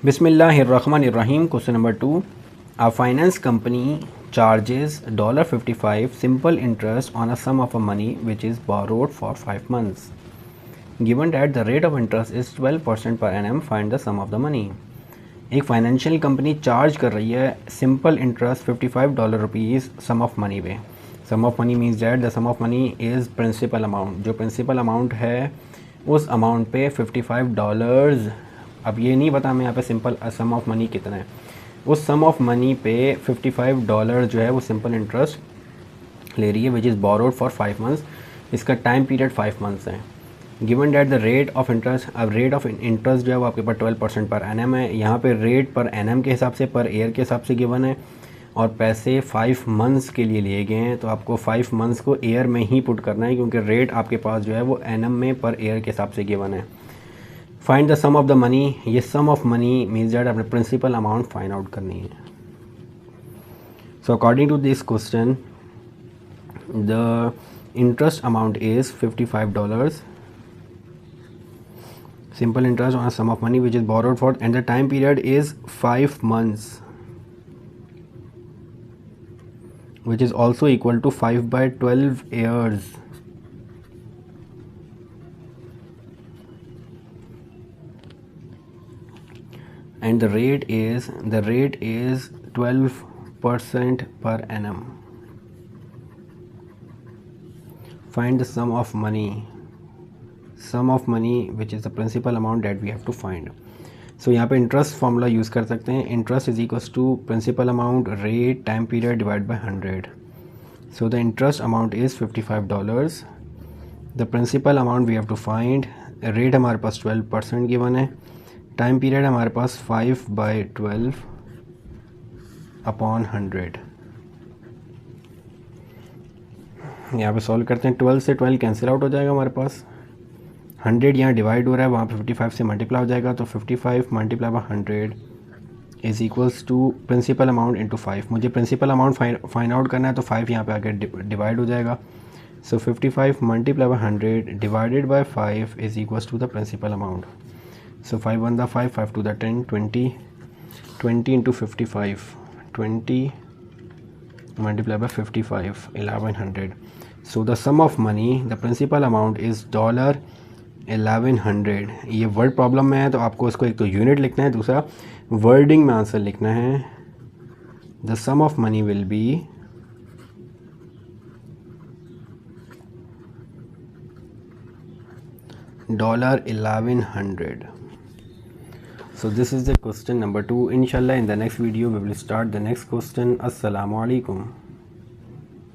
Bismillahirrahmanirrahim. Question number 2. A finance company charges $55 simple interest on a sum of money which is borrowed for 5 months. Given that the rate of interest is 12% per annum, find the sum of the money. एक financial company charge कर रही है simple interest $55 rupees sum of money पे. Sum of money means that the sum of money is principal amount. जो principal amount है उस amount पे $55. अब ये नहीं पता हमें यहाँ पे सिंपल सम ऑफ मनी कितना है. उस सम ऑफ मनी पे $55 जो है वो सिंपल इंटरेस्ट ले रही है which is borrowed for 5 months. इसका टाइम पीरियड 5 मंथ्स है. Given that the rate of interest, अब रेट ऑफ इंटरेस्ट जो है वो आपके पास 12% पर एनएम है. यहाँ पे रेट पर एनएम के हिसाब से, पर ईयर के हिसाब से गिवन है और पैसे 5 मंथ्स के लिए लिए गए हैं. तो आपको 5 मंथ्स को ईयर में ही पुट करना है क्योंकि रेट आपके पास जो है वो एनएम में पर ईयर के हिसाब से गिवन है. Find the sum of the money. ये sum of money means that अपने प्रिंसिपल अमाउंट फाइंड आउट करनी है. So according to this question the interest amount is $55. Simple interest on a sum of money which is borrowed for, and the time period is 5 months, which is also equal to 5 by 12 years. And the rate is 12% per annum. Find the sum of money. Sum of money which is the principal amount that we have to find. So यहाँ पे interest formula use कर सकते हैं. Interest is equals to principal amount rate time period divide by 100. So the interest amount is $55. The principal amount we have to find. Rate हमारे पास 12% given है. Time period हमारे पास 5 by 12 अपॉन 100. यहाँ पे सॉल्व करते हैं. 12 से 12 कैंसिल आउट हो जाएगा हमारे पास. 100 यहाँ डिवाइड हो रहा है, वहाँ पे 55 से मल्टीप्लाई हो जाएगा. तो 55 multiply by 100 is equals to principal amount into 5. मुझे प्रिंसिपल अमाउंट फाइंड आउट करना है तो 5 यहाँ पे आके डिवाइड हो जाएगा. So 55 multiply by 100 divided by 5 is equals to the principal amount. So 5 1 the 5, 5 2 the 10, 20 into 55, 20 multiply by 55, 1100. So the sum of money, the principal amount is $1100. ये word problem में है तो आपको इसको एक तो यूनिट लिखना है, दूसरा वर्डिंग में आंसर लिखना है. The sum of money will be $1100. So this is the question number 2. Inshallah in the next video we will start the next question. Assalamu alaikum.